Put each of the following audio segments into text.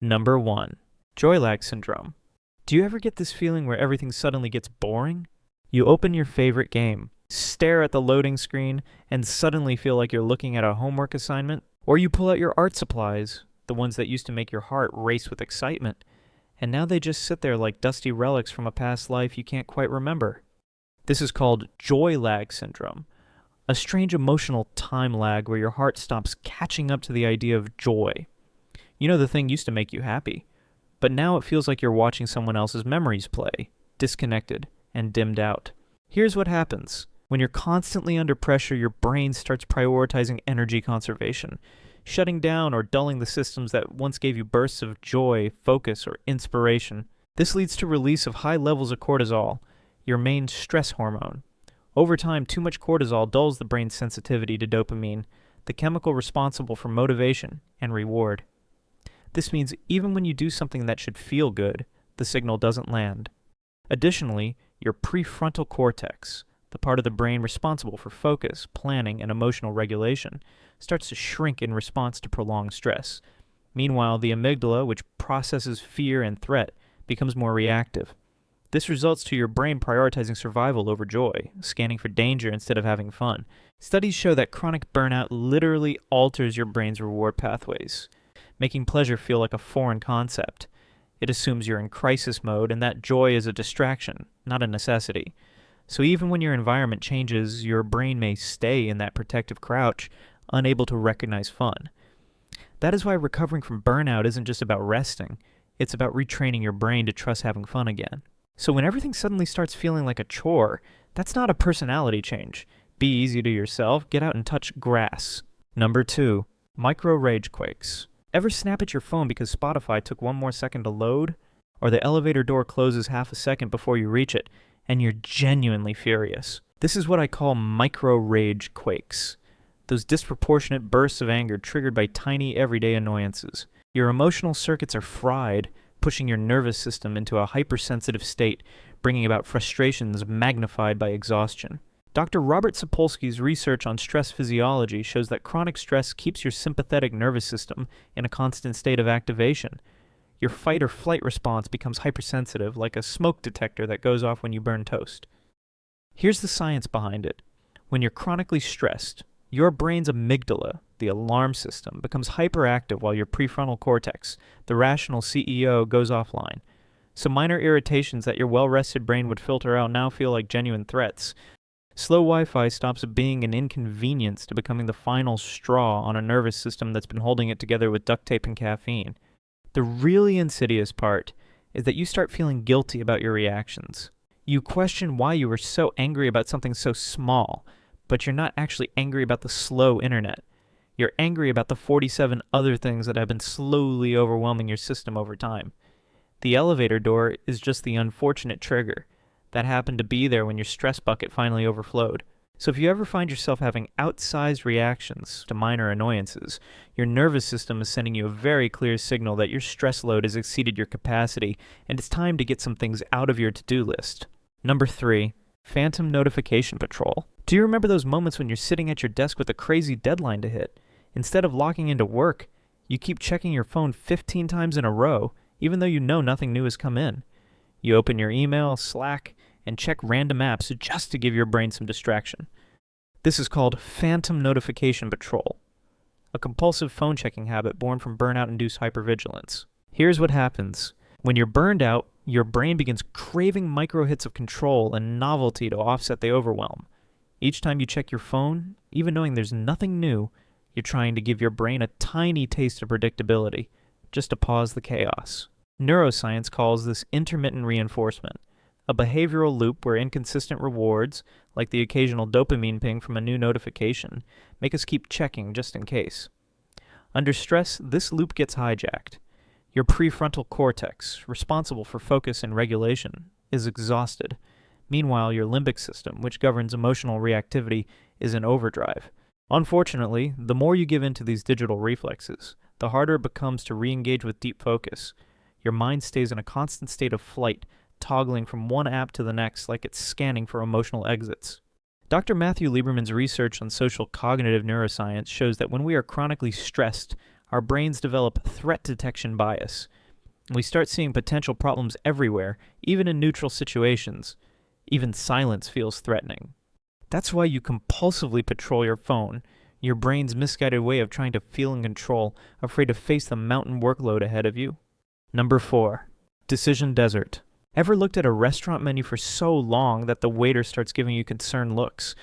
Number 1. Joy lag syndrome. Do you ever get this feeling where everything suddenly gets boring? You open your favorite game, stare at the loading screen, and suddenly feel like you're looking at a homework assignment? Or you pull out your art supplies, the ones that used to make your heart race with excitement, and now they just sit there like dusty relics from a past life you can't quite remember. This is called joy lag syndrome, a strange emotional time lag where your heart stops catching up to the idea of joy. You know, the thing used to make you happy, but now it feels like you're watching someone else's memories play, disconnected and dimmed out. Here's what happens. When you're constantly under pressure, your brain starts prioritizing energy conservation, shutting down or dulling the systems that once gave you bursts of joy, focus, or inspiration. This leads to release of high levels of cortisol, your main stress hormone. Over time, too much cortisol dulls the brain's sensitivity to dopamine, the chemical responsible for motivation and reward. This means even when you do something that should feel good, the signal doesn't land. Additionally, your prefrontal cortex, the part of the brain responsible for focus, planning, and emotional regulation, starts to shrink in response to prolonged stress. Meanwhile, the amygdala, which processes fear and threat, becomes more reactive. This results to your brain prioritizing survival over joy, scanning for danger instead of having fun. Studies show that chronic burnout literally alters your brain's reward pathways, making pleasure feel like a foreign concept. It assumes you're in crisis mode and that joy is a distraction, not a necessity. So even when your environment changes, your brain may stay in that protective crouch, unable to recognize fun. That is why recovering from burnout isn't just about resting, it's about retraining your brain to trust having fun again. So when everything suddenly starts feeling like a chore, that's not a personality change. Be easy to yourself, get out and touch grass. Number 2. Micro rage quakes. Ever snap at your phone because Spotify took one more second to load? Or the elevator door closes half a second before you reach it, and you're genuinely furious. This is what I call micro rage quakes. Those disproportionate bursts of anger triggered by tiny everyday annoyances. Your emotional circuits are fried, pushing your nervous system into a hypersensitive state, bringing about frustrations magnified by exhaustion. Dr. Robert Sapolsky's research on stress physiology shows that chronic stress keeps your sympathetic nervous system in a constant state of activation. Your fight or flight response becomes hypersensitive, like a smoke detector that goes off when you burn toast. Here's the science behind it. When you're chronically stressed, your brain's amygdala, the alarm system, becomes hyperactive while your prefrontal cortex, the rational CEO, goes offline. So minor irritations that your well-rested brain would filter out now feel like genuine threats. Slow Wi-Fi stops being an inconvenience to becoming the final straw on a nervous system that's been holding it together with duct tape and caffeine. The really insidious part is that you start feeling guilty about your reactions. You question why you were so angry about something so small, but you're not actually angry about the slow internet. You're angry about the 47 other things that have been slowly overwhelming your system over time. The elevator door is just the unfortunate trigger that happened to be there when your stress bucket finally overflowed. So if you ever find yourself having outsized reactions to minor annoyances, your nervous system is sending you a very clear signal that your stress load has exceeded your capacity and it's time to get some things out of your to-do list. Number 3. Phantom notification patrol. Do you remember those moments when you're sitting at your desk with a crazy deadline to hit? Instead of logging into work, you keep checking your phone 15 times in a row, even though you know nothing new has come in. You open your email, Slack, and check random apps just to give your brain some distraction. This is called phantom notification patrol, a compulsive phone checking habit born from burnout-induced hypervigilance. Here's what happens. When you're burned out, your brain begins craving micro hits of control and novelty to offset the overwhelm. Each time you check your phone, even knowing there's nothing new, you're trying to give your brain a tiny taste of predictability, just to pause the chaos. Neuroscience calls this intermittent reinforcement, a behavioral loop where inconsistent rewards, like the occasional dopamine ping from a new notification, make us keep checking just in case. Under stress, this loop gets hijacked. Your prefrontal cortex, responsible for focus and regulation, is exhausted. Meanwhile, your limbic system, which governs emotional reactivity, is in overdrive. Unfortunately, the more you give in to these digital reflexes, the harder it becomes to re-engage with deep focus. Your mind stays in a constant state of flight, toggling from one app to the next like it's scanning for emotional exits. Dr. Matthew Lieberman's research on social cognitive neuroscience shows that when we are chronically stressed, our brains develop threat detection bias. We start seeing potential problems everywhere, even in neutral situations. Even silence feels threatening. That's why you compulsively patrol your phone, your brain's misguided way of trying to feel in control, afraid to face the mountain workload ahead of you. Number 4. Decision desert. Ever looked at a restaurant menu for so long that the waiter starts giving you concerned looks?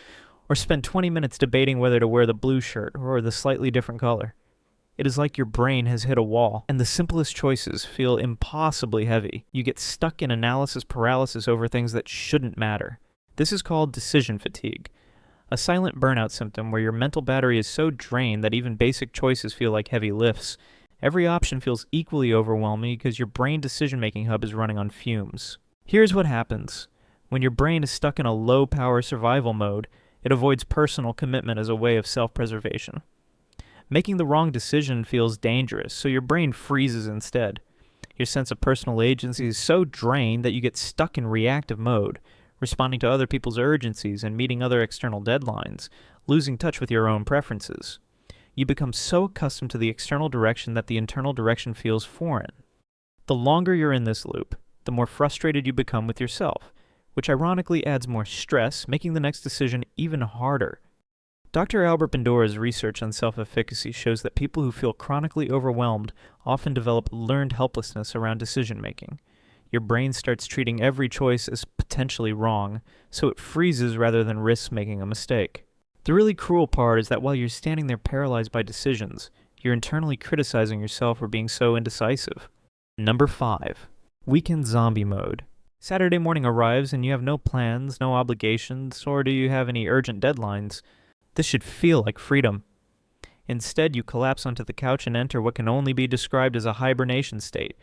Or spend 20 minutes debating whether to wear the blue shirt or the slightly different color? It is like your brain has hit a wall, and the simplest choices feel impossibly heavy. You get stuck in analysis paralysis over things that shouldn't matter. This is called decision fatigue, a silent burnout symptom where your mental battery is so drained that even basic choices feel like heavy lifts. Every option feels equally overwhelming because your brain decision-making hub is running on fumes. Here's what happens. When your brain is stuck in a low-power survival mode, it avoids personal commitment as a way of self-preservation. Making the wrong decision feels dangerous, so your brain freezes instead. Your sense of personal agency is so drained that you get stuck in reactive mode, responding to other people's urgencies and meeting other external deadlines, losing touch with your own preferences. You become so accustomed to the external direction that the internal direction feels foreign. The longer you're in this loop, the more frustrated you become with yourself, which ironically adds more stress, making the next decision even harder. Dr. Albert Bandura's research on self-efficacy shows that people who feel chronically overwhelmed often develop learned helplessness around decision-making. Your brain starts treating every choice as potentially wrong, so it freezes rather than risks making a mistake. The really cruel part is that while you're standing there paralyzed by decisions, you're internally criticizing yourself for being so indecisive. Number 5. Weekend zombie mode. Saturday morning arrives and you have no plans, no obligations, or do you have any urgent deadlines? This should feel like freedom. Instead, you collapse onto the couch and enter what can only be described as a hibernation state.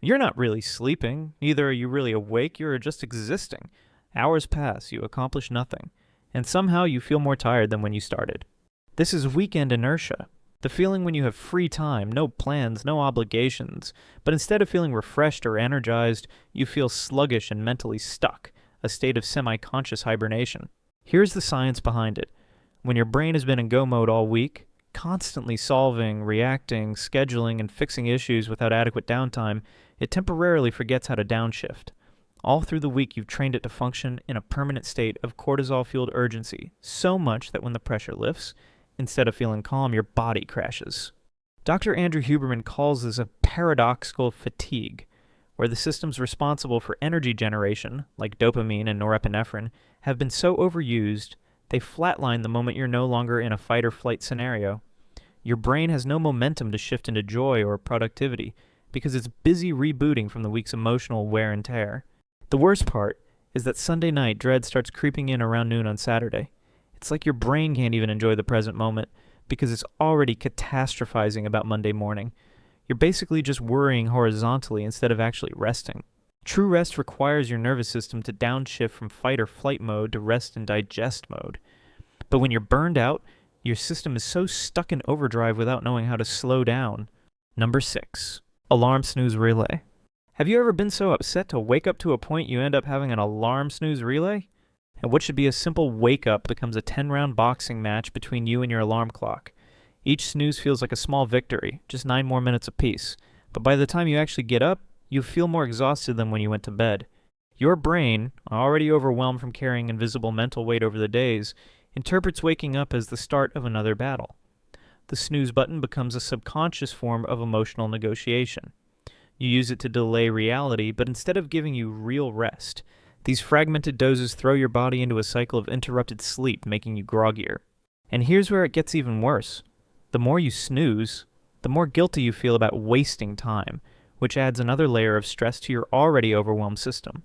You're not really sleeping, neither are you really awake, you're just existing. Hours pass, you accomplish nothing, and somehow you feel more tired than when you started. This is weekend inertia, the feeling when you have free time, no plans, no obligations, but instead of feeling refreshed or energized, you feel sluggish and mentally stuck, a state of semi-conscious hibernation. Here's the science behind it. When your brain has been in go mode all week, constantly solving, reacting, scheduling, and fixing issues without adequate downtime, it temporarily forgets how to downshift. All through the week, you've trained it to function in a permanent state of cortisol-fueled urgency, so much that when the pressure lifts, instead of feeling calm, your body crashes. Dr. Andrew Huberman calls this a paradoxical fatigue, where the systems responsible for energy generation, like dopamine and norepinephrine, have been so overused they flatline the moment you're no longer in a fight-or-flight scenario. Your brain has no momentum to shift into joy or productivity because it's busy rebooting from the week's emotional wear and tear. The worst part is that Sunday night dread starts creeping in around noon on Saturday. It's like your brain can't even enjoy the present moment because it's already catastrophizing about Monday morning. You're basically just worrying horizontally instead of actually resting. True rest requires your nervous system to downshift from fight or flight mode to rest and digest mode. But when you're burned out, your system is so stuck in overdrive without knowing how to slow down. Number 6. Alarm-Snooze Relay. Have you ever been so upset to wake up to a point you end up having an alarm-snooze relay? And what should be a simple wake-up becomes a 10-round boxing match between you and your alarm clock. Each snooze feels like a small victory, just 9 more minutes apiece. But by the time you actually get up, you feel more exhausted than when you went to bed. Your brain, already overwhelmed from carrying invisible mental weight over the days, interprets waking up as the start of another battle. The snooze button becomes a subconscious form of emotional negotiation. You use it to delay reality, but instead of giving you real rest, these fragmented doses throw your body into a cycle of interrupted sleep, making you groggier. And here's where it gets even worse. The more you snooze, the more guilty you feel about wasting time, which adds another layer of stress to your already overwhelmed system.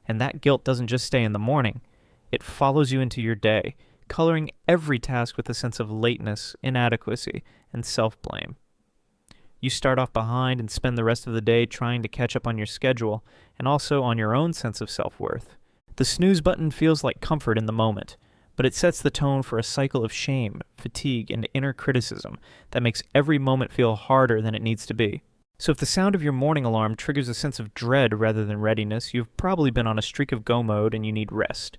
And that guilt doesn't just stay in the morning. It follows you into your day, coloring every task with a sense of lateness, inadequacy, and self-blame. You start off behind and spend the rest of the day trying to catch up on your schedule and also on your own sense of self-worth. The snooze button feels like comfort in the moment, but it sets the tone for a cycle of shame, fatigue, and inner criticism that makes every moment feel harder than it needs to be. So if the sound of your morning alarm triggers a sense of dread rather than readiness, you've probably been on a streak of go mode and you need rest.